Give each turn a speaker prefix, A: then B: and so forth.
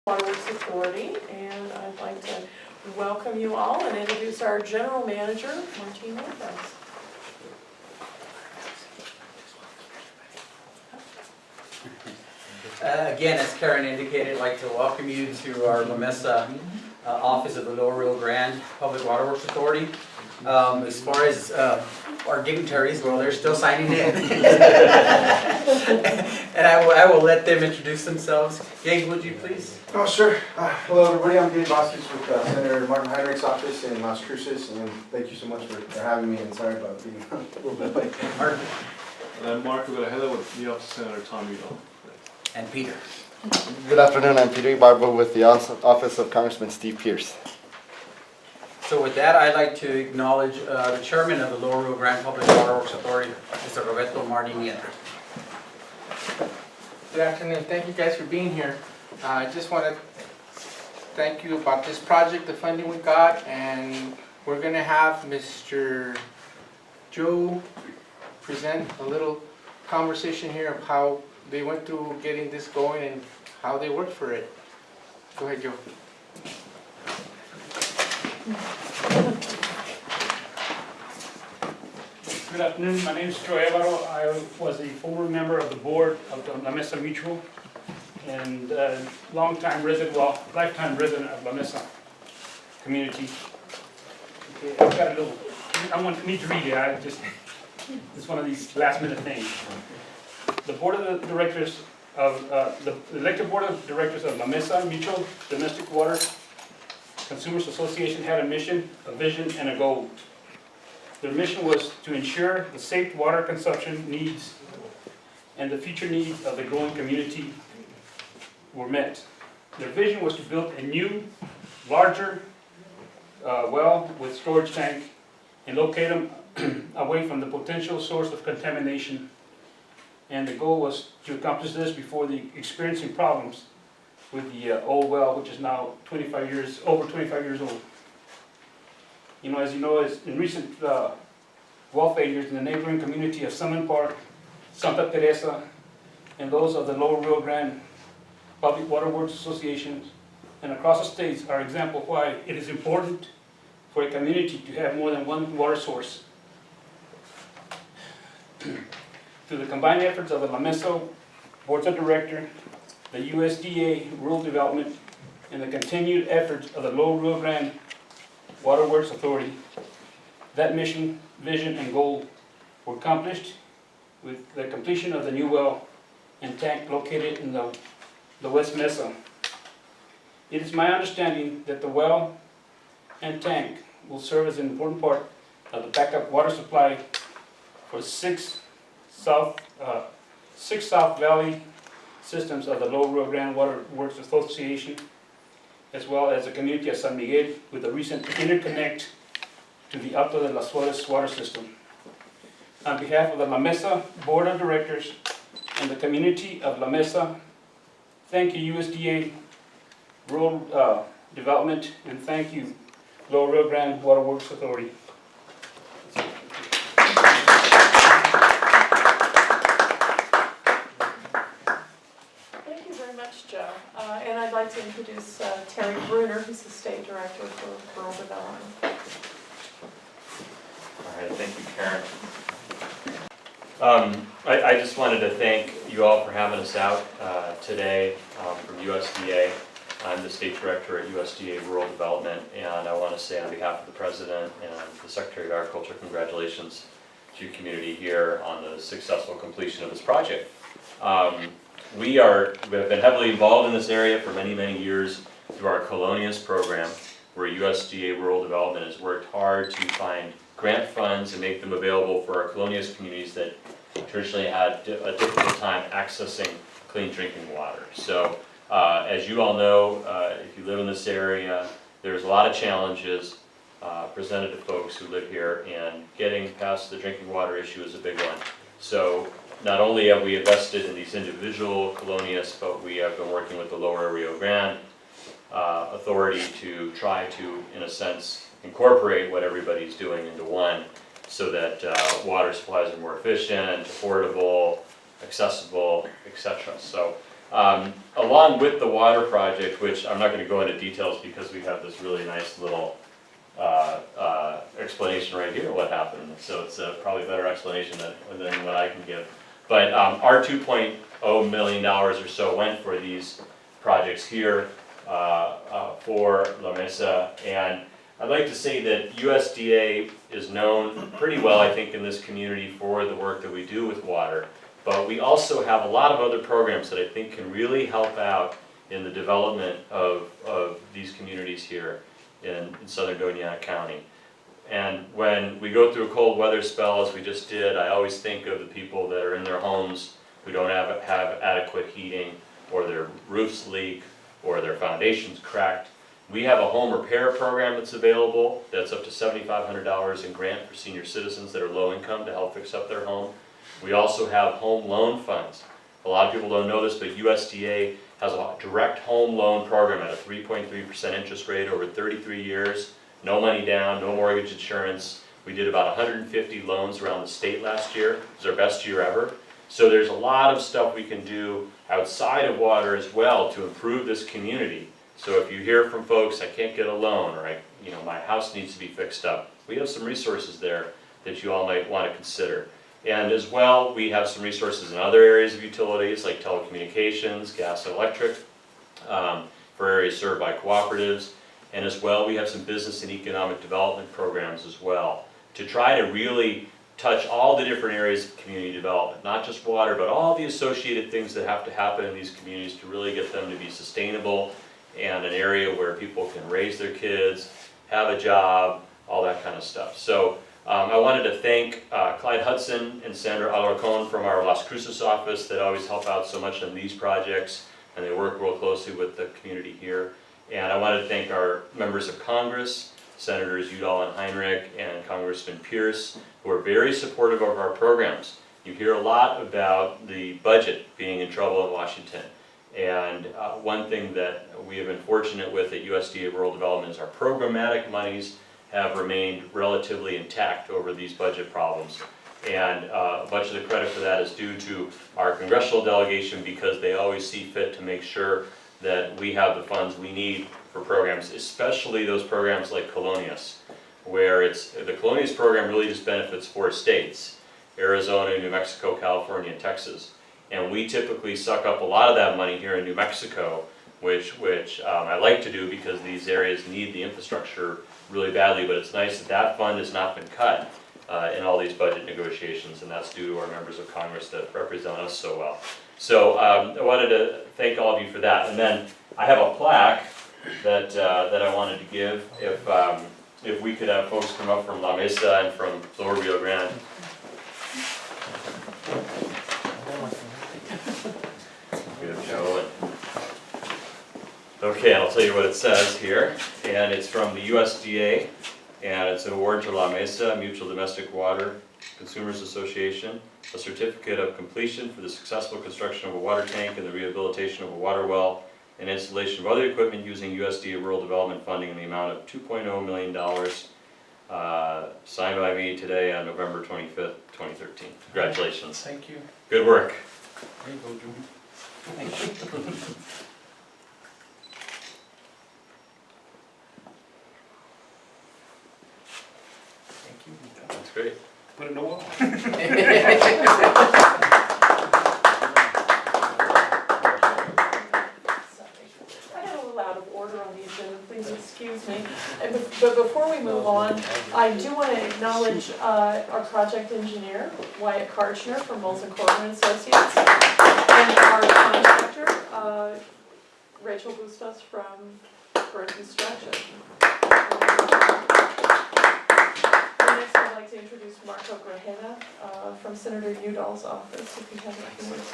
A: Waterworks Authority, and I'd like to welcome you all and introduce our General Manager, Martine Lopez.
B: Again, as Karen indicated, I'd like to welcome you to our La Mesa office of the Lower Rio Grande Public Waterworks Authority. As far as our dignitaries, well, they're still signing in. And I will let them introduce themselves. Gabe, would you please?
C: Oh, sure. Hello, everybody. I'm Gabe Vasquez with Senator Martin Heinrich's office in Las Cruces, and thank you so much for having me, and sorry about being a little bit late.
B: Mark.
D: And I'm Mark Rivera with the Office of Senator Tom Udall.
B: And Peter.
E: Good afternoon, I'm Peter Barbo with the Office of Congressman Steve Pierce.
B: So with that, I'd like to acknowledge the Chairman of the Lower Rio Grande Public Waterworks Authority, Mr. Roberto Martin Nieto.
F: Good afternoon. Thank you guys for being here. I just want to thank you about this project, the funding we got, and we're going to have Mr. Joe present a little conversation here of how they went through getting this going and how they worked for it. Go ahead, Joe.
G: Good afternoon, my name is Joe Evaro. I was a former member of the board of the La Mesa Mutual and lifetime resident of La Mesa community. Okay, I've got a little, need to read it, it's one of these last minute things. The board of the directors of, the elected board of directors of La Mesa Mutual Domestic Water Consumers Association had a mission, a vision, and a goal. Their mission was to ensure the safe water consumption needs and the future needs of the growing community were met. Their vision was to build a new, larger well with storage tank and locate them away from the potential source of contamination. And the goal was to accomplish this before experiencing problems with the old well, which is now over 25 years old. You know, as you know, in recent well failures in the neighboring community of Summon Park, Santa Teresa, and those of the Lower Rio Grande Public Waterworks Associations, and across the states are example of why it is important for a community to have more than one water source. Through the combined efforts of the La Mesa Boards of Directors, the USDA Rural Development, and the continued efforts of the Lower Rio Grande Waterworks Authority, that mission, vision, and goal were accomplished with the completion of the new well and tank located in the West Mesa. It is my understanding that the well and tank will serve as an important part of the backup water supply for six South Valley systems of the Lower Rio Grande Waterworks Association, as well as the community of San Miguel, with a recent interconnect to the Alto de las Suarez water system. On behalf of the La Mesa Board of Directors and the community of La Mesa, thank you USDA Rural Development, and thank you Lower Rio Grande Waterworks Authority.
A: Joe. And I'd like to introduce Terry Bruner, who's the State Director for Rural Development.
H: All right, thank you, Karen. I just wanted to thank you all for having us out today from USDA. I'm the State Director at USDA Rural Development, and I want to say on behalf of the President and the Secretary of Agriculture, congratulations to your community here on the successful completion of this project. We have been heavily involved in this area for many, many years through our Colonias program, where USDA Rural Development has worked hard to find grant funds and make them available for our Colonias communities that traditionally had a difficult time accessing clean drinking water. So as you all know, if you live in this area, there's a lot of challenges presented to folks who live here, and getting past the drinking water issue is a big one. So not only have we invested in these individual colonias, but we have been working with the Lower Rio Grande Authority to try to, in a sense, incorporate what everybody's doing into one, so that water supplies are more efficient, affordable, accessible, etc. So Along with the water project, which I'm not gonna go into details because we have this really nice little explanation right here what happened. So it's probably a better explanation than what I can give. But our $2.0 million or so went for these projects here for La Mesa. And I'd like to say that USDA is known pretty well, I think, in this community for the work that we do with water. But we also have a lot of other programs that I think can really help out in the development of these communities here in southern Doña County. And when we go through a cold weather spell, as we just did, I always think of the people that are in their homes who don't have adequate heating, or their roofs leak, or their foundation's cracked. We have a home repair program that's available that's up to $7,500 in grant for senior citizens that are low income to help fix up their home. We also have home loan funds. A lot of people don't know this, but USDA has a direct home loan program at a 3.3% interest rate over 33 years. No money down, no mortgage insurance. We did about 150 loans around the state last year. It was our best year ever. So there's a lot of stuff we can do outside of water as well to improve this community. So if you hear from folks, I can't get a loan, or my house needs to be fixed up, we have some resources there that you all might want to consider. And as well, we have some resources in other areas of utilities like telecommunications, gas and electric, for areas served by cooperatives. And as well, we have some business and economic development programs as well to try to really touch all the different areas of community development, not just water, but all the associated things that have to happen in these communities to really get them to be sustainable and an area where people can raise their kids, have a job, all that kind of stuff. So I wanted to thank Clyde Hudson and Sandra Alarcon from our Las Cruces office that always help out so much on these projects, and they work real closely with the community here. And I wanted to thank our members of Congress, Senators Udall and Heinrich and Congressman Pierce, who are very supportive of our programs. You hear a lot about the budget being in trouble in Washington. And one thing that we have been fortunate with at USDA Rural Development is our programmatic monies have remained relatively intact over these budget problems. And much of the credit for that is due to our congressional delegation, because they always see fit to make sure that we have the funds we need for programs, especially those programs like Colonias, where the Colonias program really just benefits 4 states, Arizona, New Mexico, California, and Texas. And we typically suck up a lot of that money here in New Mexico, which I like to do because these areas need the infrastructure really badly, but it's nice that that fund has not been cut in all these budget negotiations, and that's due to our members of Congress that represent us so well. So I wanted to thank all of you for that. And then I have a plaque that I wanted to give. If we could have folks come up from La Mesa and from Lower Rio Grande. Okay, I'll tell you what it says here, and it's from the USDA, and it's an award to La Mesa Mutual Domestic Water Consumers Association, a certificate of completion for the successful construction of a water tank and the rehabilitation of a water well, and installation of other equipment using USDA Rural Development funding in the amount of $2.0 million, signed by me today on November 25th, 2013. Congratulations.
F: Thank you.
H: Good work.
F: There you go, June. Thank you.
H: That's great.
G: Put it in the wall.
A: I got a little out of order on the agenda, please excuse me. But before we move on, I do want to acknowledge our project engineer, Wyatt Karchner from Molson Corbin Associates, and our contractor, Rachel Bustos from Burn Construction. Next, I'd like to introduce Marco Grajeda from Senator Udall's office, if you have a few words.